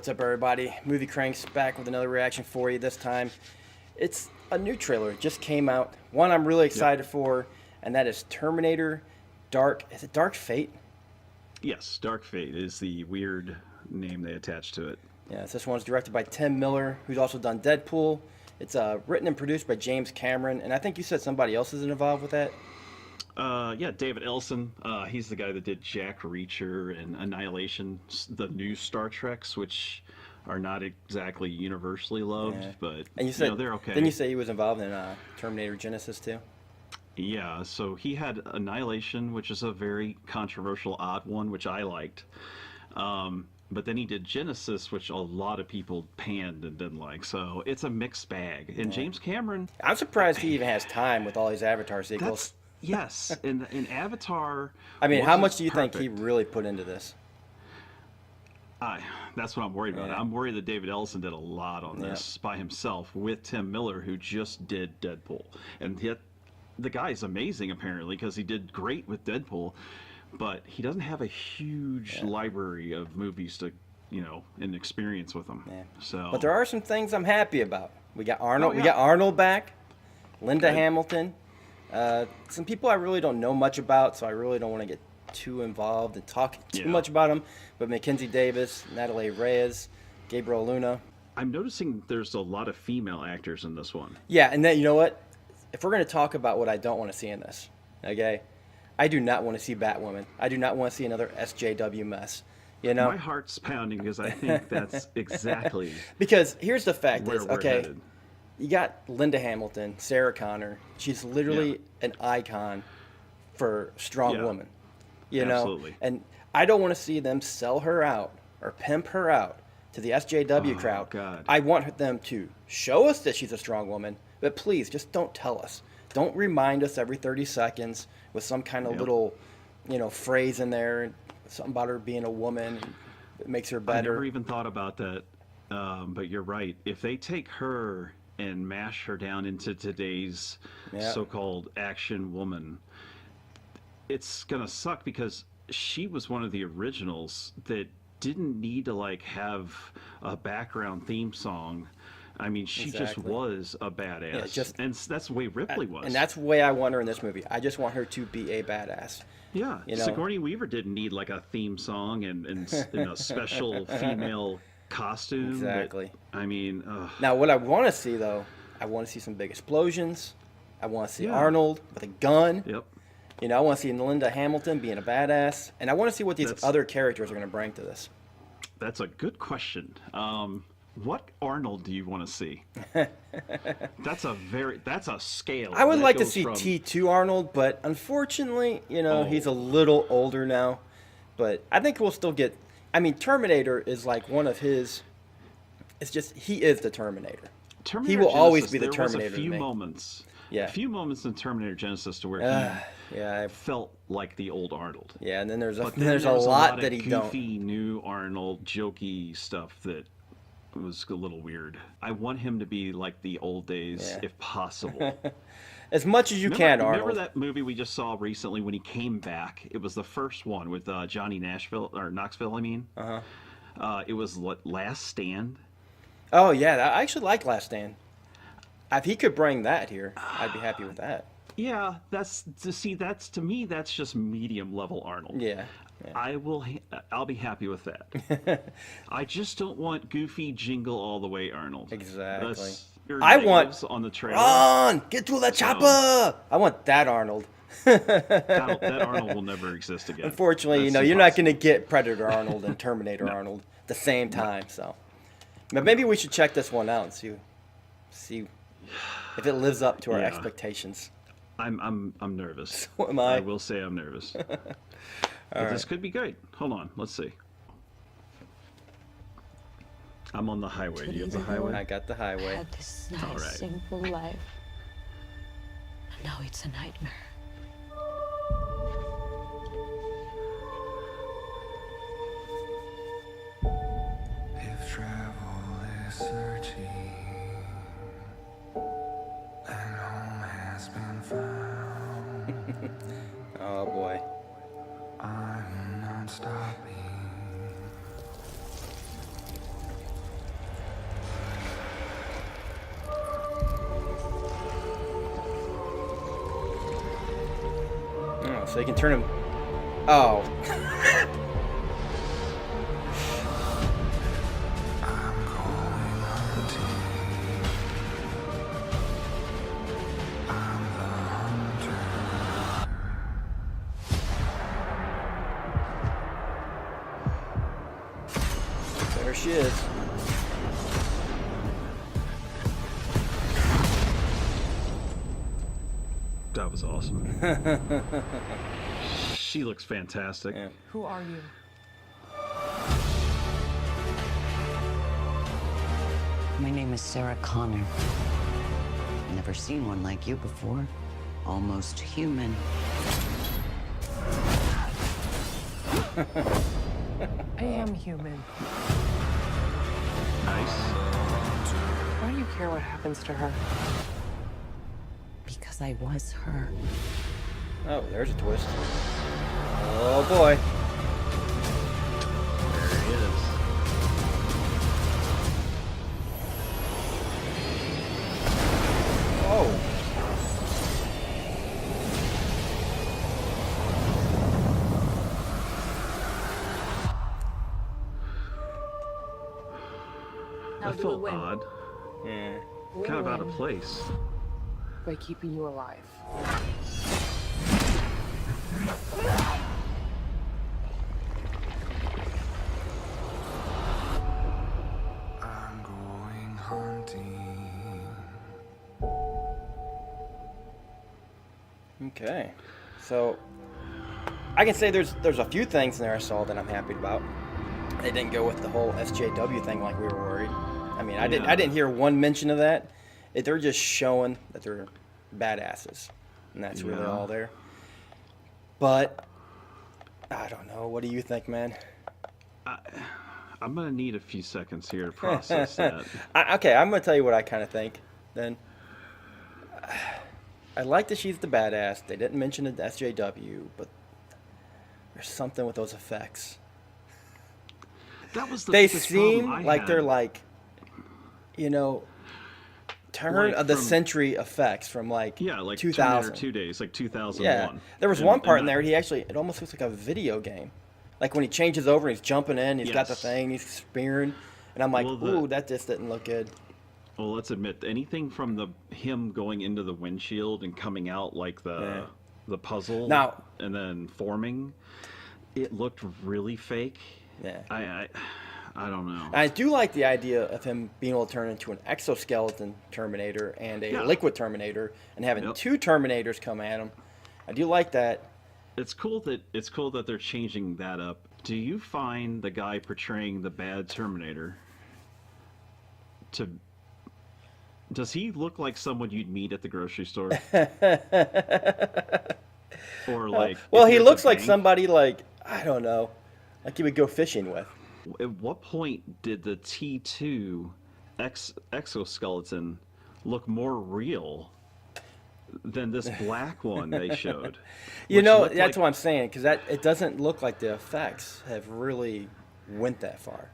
What's up, everybody? Movie Cranks back with another reaction for you. This time, it's a new trailer. It just came out. One I'm really excited for, and that is Terminator Dark. Is it Dark Fate? Yes, Dark Fate is the weird name they attached to it. Yes, this one's directed by Tim Miller, who's also done Deadpool. It's written and produced by James Cameron, and I think you said somebody else is involved with that. Yeah, David Ellison. He's the guy that did Jack Reacher and Annihilation, the new Star Treks, which are not exactly universally loved, but and you said they're okay. Didn't you say he was involved in Terminator Genesis too? Yeah, so he had Annihilation, which is a very controversial, odd one, which I liked. But then he did Genesis, which a lot of people panned and didn't like. So it's a mixed bag. And James Cameron... I'm surprised he even has time with all these Avatar sequels. Yes, in Avatar... I mean, how much do you think he really put into this? That's what I'm worried about. I'm worried that David Ellison did a lot on this by himself with Tim Miller, who just did Deadpool. And yet, the guy's amazing, apparently, because he did great with Deadpool. But he doesn't have a huge library of movies to, and experience with them. Yeah. So, but there are some things I'm happy about. We got Arnold. We got Arnold back. Linda Hamilton. Some people I really don't know much about, so I really don't want to get too involved and talk too much about them. But Mackenzie Davis, Natalie Reyes, Gabriel Luna. I'm noticing there's a lot of female actors in this one. Yeah, and then you know what? If we're going to talk about what I don't want to see in this, okay? I do not want to see Batwoman. I do not want to see another SJW mess. My heart's pounding because I think that's exactly because here's the fact where is, we're headed. You got Linda Hamilton, Sarah Connor. She's literally an icon for strong woman. Absolutely. And I don't want to see them sell her out or pimp her out to the SJW crowd. God. I want them to show us that she's a strong woman, but please just don't tell us. Don't remind us every 30 seconds with some kind of little, phrase in there, something about her being a woman. It makes her better. I never even thought about that, but you're right. If they take her and mash her down into today's so-called action woman, it's gonna suck because she was one of the originals that didn't need to have a background theme song. I mean, she just was a badass, and that's the way Ripley was. And that's the way I want her in this movie. I just want her to be a badass. Yeah, Sigourney Weaver didn't need a theme song and a special female costume. Exactly. But, I mean, now what I want to see though, I want to see some big explosions. I want to see Arnold with a gun. Yep. I want to see Linda Hamilton being a badass, and I want to see what these other characters are going to bring to this. That's a good question. What Arnold do you want to see? That's a scale. I would like to see T2 Arnold, but unfortunately, he's a little older now. But I think we'll still get. I mean, Terminator is one of his. It's just he is the Terminator. He will always be the Terminator. There was a few moments. Yeah. A few moments in Terminator Genesis to where he felt like the old Arnold. Yeah, and then there's a lot that he don't. Goofy new Arnold, jokey stuff that was a little weird. I want him to be like the old days, if possible. As much as you can, Arnold. Remember that movie we just saw recently when he came back? It was the first one with Johnny Knoxville. I mean, it was Last Stand. Oh yeah, I actually like Last Stand. If he could bring that here, I'd be happy with that. Yeah, that's to me that's just medium level Arnold. Yeah. I'll be happy with that. I just don't want goofy jingle all the way Arnold. Exactly. I want on the trailer. Run! Get to the chopper! I want that Arnold. that Arnold will never exist again. Unfortunately, you're not going to get Predator Arnold and Terminator Arnold at the same time. So, but maybe we should check this one out and see if it lives up to our expectations. I'm nervous. So am I. I will say I'm nervous. But this could be great. Hold on, let's see. I'm on the highway. Do you have the highway? I got the highway. I had this nice, simple life. Now it's a nightmare. If travel is searching and home has been found, oh boy. I'm not stopping. So you can turn him. Oh. I'm going hunting. I'm the hunter. There she is. That was awesome. She looks fantastic. Yeah. Who are you? My name is Sarah Connor. Never seen one like you before. Almost human. I am human. Nice. Why do you care what happens to her? Because I was her. Oh, there's a twist. Oh boy. There he is. Oh. How That do we felt win? odd. Yeah. We Kind of out of win place. by keeping you alive. I'm going hunting. Okay. So I can say there's a few things in there I saw that I'm happy about. They didn't go with the whole SJW thing like we were worried. I mean, I didn't hear one mention of that. They're just showing that they're badasses, and that's really Yeah. all there. But I don't know. What do you think, man? I'm gonna need a few seconds here to process that. Okay, I'm gonna tell you what I kind of think. Then I like that she's the badass. They didn't mention the SJW, but there's something with those effects. That was the They biggest seem problem I like had. they're like, you know, turn Like of the from- century effects from like Yeah, like 2000. Terminator 2 days, like 2001. Yeah, there was And- one part in and there. He actually, it almost looks like a video game. Like when he changes over, he's jumping in, he's got the Yes. thing, he's spearing, and I'm like, Well, ooh, that just didn't look good. Well, let's admit, anything from him going into the windshield and coming out like the puzzle, Now- and then forming, it looked really fake. Yeah. I don't know. I do like the idea of him being able to turn into an exoskeleton Terminator and a Yeah. liquid Terminator, and having Yep. two Terminators come at him. I do like that. It's cool that they're changing that up. Do you find the guy portraying the bad Terminator does he look like someone you'd meet at the grocery store? Or like Well, if he you're at looks the like bank? somebody like, I don't know, like you would go fishing with. At what point did the T2 exoskeleton look more real than this black one they showed? You Which know, looked that's like- what I'm saying, because it doesn't look like the effects have really went that far.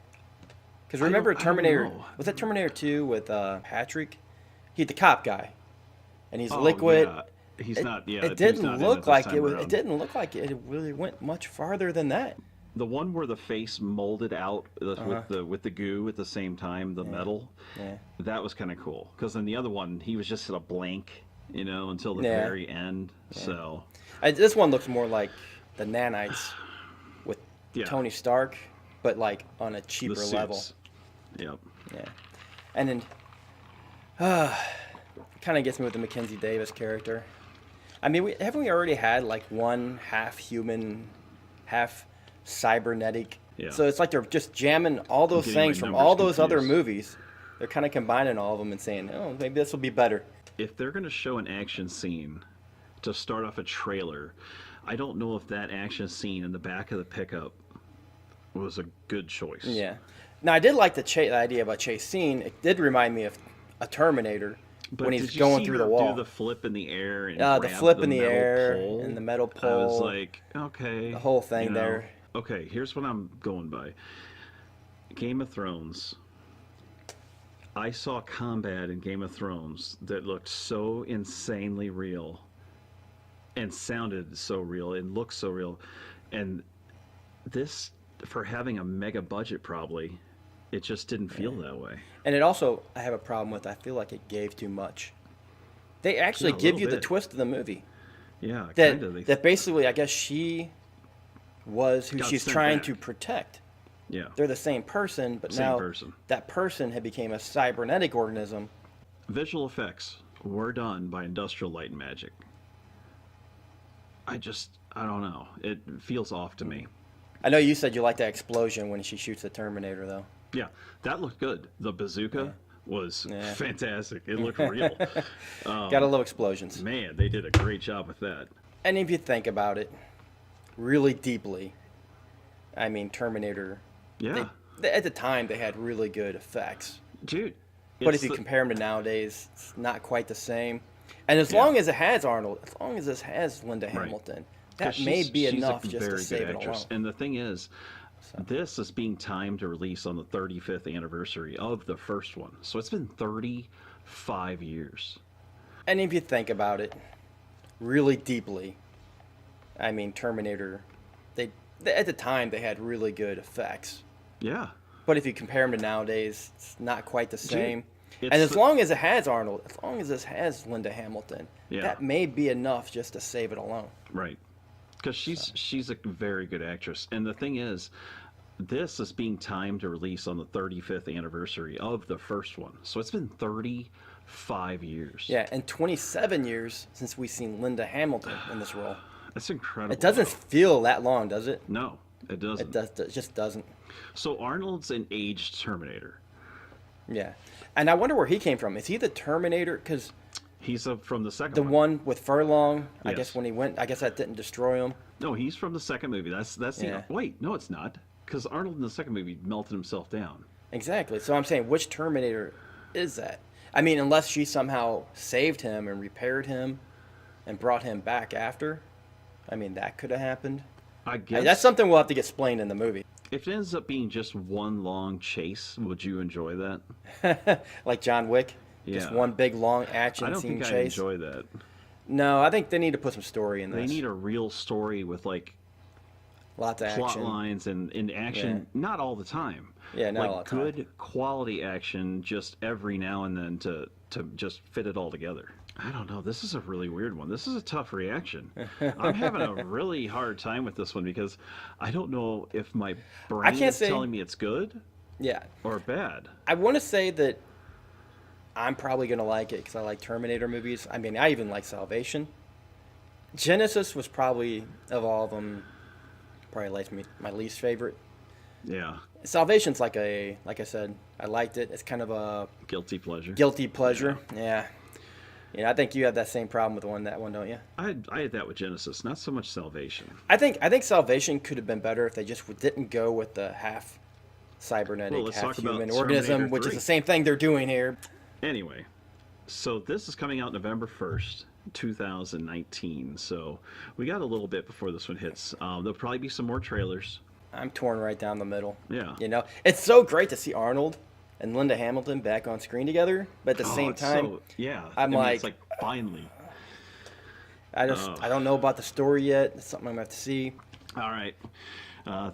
Because remember I don't Terminator, know. was that Terminator 2 with Patrick? He's the cop guy, and he's Oh, liquid. yeah. He's not. Yeah, It he's didn't not in look this like time it was. around. It didn't look like it really went much farther than that. The one where the face molded out with the goo at the same time, the metal. Yeah. That was kind of cool. Because in the other one, he was just at a blank, until the Yeah. very end. So This one looks more like the nanites with Yeah. Tony Stark, but like on a the cheaper suits. level. Yep. Yeah, and then kind of gets me with the Mackenzie Davis character. I mean, haven't we already had like one half human, half cybernetic? Yeah. So it's like they're just jamming all those Getting my things from numbers all those other confused. movies. They're kind of combining all of them and saying, oh, maybe this will be better. If they're going to show an action scene to start off a trailer, I don't know if that action scene in the back of the pickup was a good choice. Yeah. Now I did like the idea of a chase scene. It did remind me of a Terminator But when did he's you going see through her the wall. do the flip in the air and The grab flip in the metal air pole? and the metal I was pole. like, okay. The whole thing there. Okay, here's what I'm going by. Game of Thrones. I saw combat in Game of Thrones that looked so insanely real and sounded so real and looked so real. And this, for having a mega budget, probably, it just didn't feel that way. And it also, I have a problem with, I feel like it gave too much. They actually Yeah, a give little you the bit. twist of the movie. Yeah, That, kind of. that basically, I guess she was who Got she's sent trying back. to protect. Yeah. They're the same person, but Same now person. that person had became a cybernetic organism. Visual effects were done by Industrial Light and Magic. I don't know. It feels off to me. I know you said you like that explosion when she shoots the Terminator, though. Yeah, that looked good. The bazooka was Yeah. fantastic. It looked real. Gotta love explosions. Man, they did a great job with that. And if you think about it really deeply, I mean, Terminator, Yeah. at the time, they had really good effects. Dude. But it's if you the- compare them to nowadays, it's not quite the same. And as Yeah. long as it has Arnold, as long as this has Linda Right. Hamilton, 'Cause that may she's- be she's enough a just to very save good it actress. alone. And the thing is, this is being timed to release on the 35th anniversary of the first one. So it's been 35 years. And if you think about it really deeply, I mean, Terminator, at the time, they had really good effects. Yeah. But if you compare them to nowadays, it's not quite the same. it's And as the- long as it has Arnold, as long as this has Linda Hamilton, Yeah. that may be enough just to save it alone. Right. Because she's a very good actress. And the thing is, this is being timed to release on the 35th anniversary of the first one. So it's been 35 years. Yeah, and 27 years since we've seen Linda Hamilton in this role. That's incredible. It doesn't feel that long, does it? No, it doesn't. It just doesn't. So Arnold's an aged Terminator. Yeah. And I wonder where he came from. Is he the Terminator? Because He's from the second the one. one with Furlong, I Yes. guess when he went, I guess that didn't destroy him. No, he's from the second movie. That's Yeah. Wait, no, it's not. Because Arnold in the second movie melted himself down. Exactly. So I'm saying, which Terminator is that? I mean, unless she somehow saved him and repaired him and brought him back after. I mean, that could have happened. I guess That's something we'll have to get explained in the movie. if it ends up being just one long chase, would you enjoy that? Like John Wick. Just Yeah. one big long I action don't scene think I chase. enjoy that. No, I think they need to put some story in this. They need a real story with like lots of plot action. lines and action, not all the time. Yeah, not like all the time. good quality action just every now and then to just fit it all together. I don't know. This is a really weird one. This is a tough reaction. I'm having a really hard time with this one because I don't know if my brain can't is say- telling me it's good Yeah. or bad. I want to say that I'm probably going to like it because I like Terminator movies. I mean, I even like Salvation. Genesis was probably, of all of them, probably my least favorite. Yeah. Salvation's like I said, I liked it. It's kind of a Guilty pleasure. guilty pleasure. Yeah. Yeah, I think you have that same problem with that one, don't you? I had that with Genesis, not so much Salvation. I think Salvation could have been better if they just didn't go with the half cybernetic, Well, let's half talk about human Terminator organism, which is 3. the same thing they're doing here. Anyway, so this is coming out November 1st, 2019. So we got a little bit before this one hits. There'll probably be some more trailers. I'm torn right down the middle. Yeah. You know, it's so great to see Arnold and Linda Hamilton back on screen together, but at the same it's time, so- yeah. I'm I mean, like, it's like finally. I don't know about the story yet. It's something I'm gonna have to see. All right.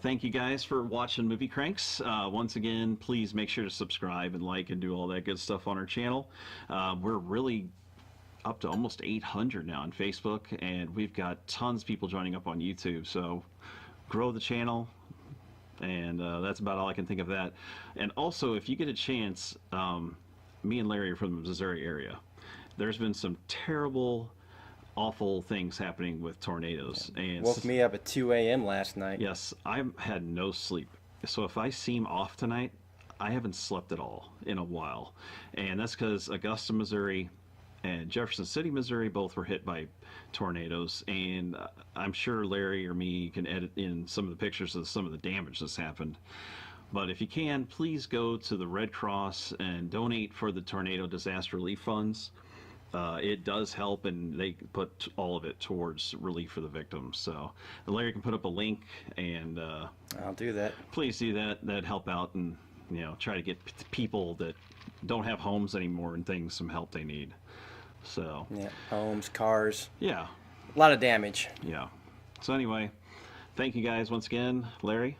Thank you guys for watching Movie Cranks. Once again, please make sure to subscribe and like and do all that good stuff on our channel. We're really up to almost 800 now on Facebook, and we've got tons of people joining up on YouTube. So grow the channel, and that's about all I can think of that. And also, if you get a chance, me and Larry are from the Missouri area. There's been some terrible, awful things happening with tornadoes. And Woke me up at 2 a.m. last night. yes, I've had no sleep. So if I seem off tonight, I haven't slept at all in a while. And that's because Augusta, Missouri and Jefferson City, Missouri both were hit by tornadoes. And I'm sure Larry or me can edit in some of the pictures of some of the damage that's happened. But if you can, please go to the Red Cross and donate for the tornado disaster relief funds. It does help, and they put all of it towards relief for the victims. So Larry can put up a link, and I'll do that. please do that. That'd help out, and try to get people that don't have homes anymore and things some help they need. So Yeah, homes, cars. yeah, A lot of damage. Yeah. So anyway, thank you guys once again, Larry.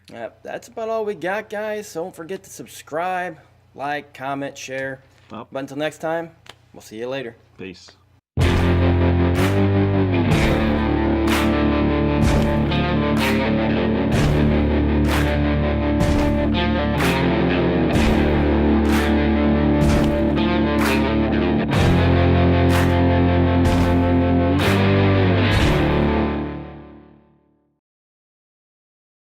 That's about all we got, guys. So don't forget to subscribe, like, comment, share. Oh. But until next time, we'll see you later. Peace.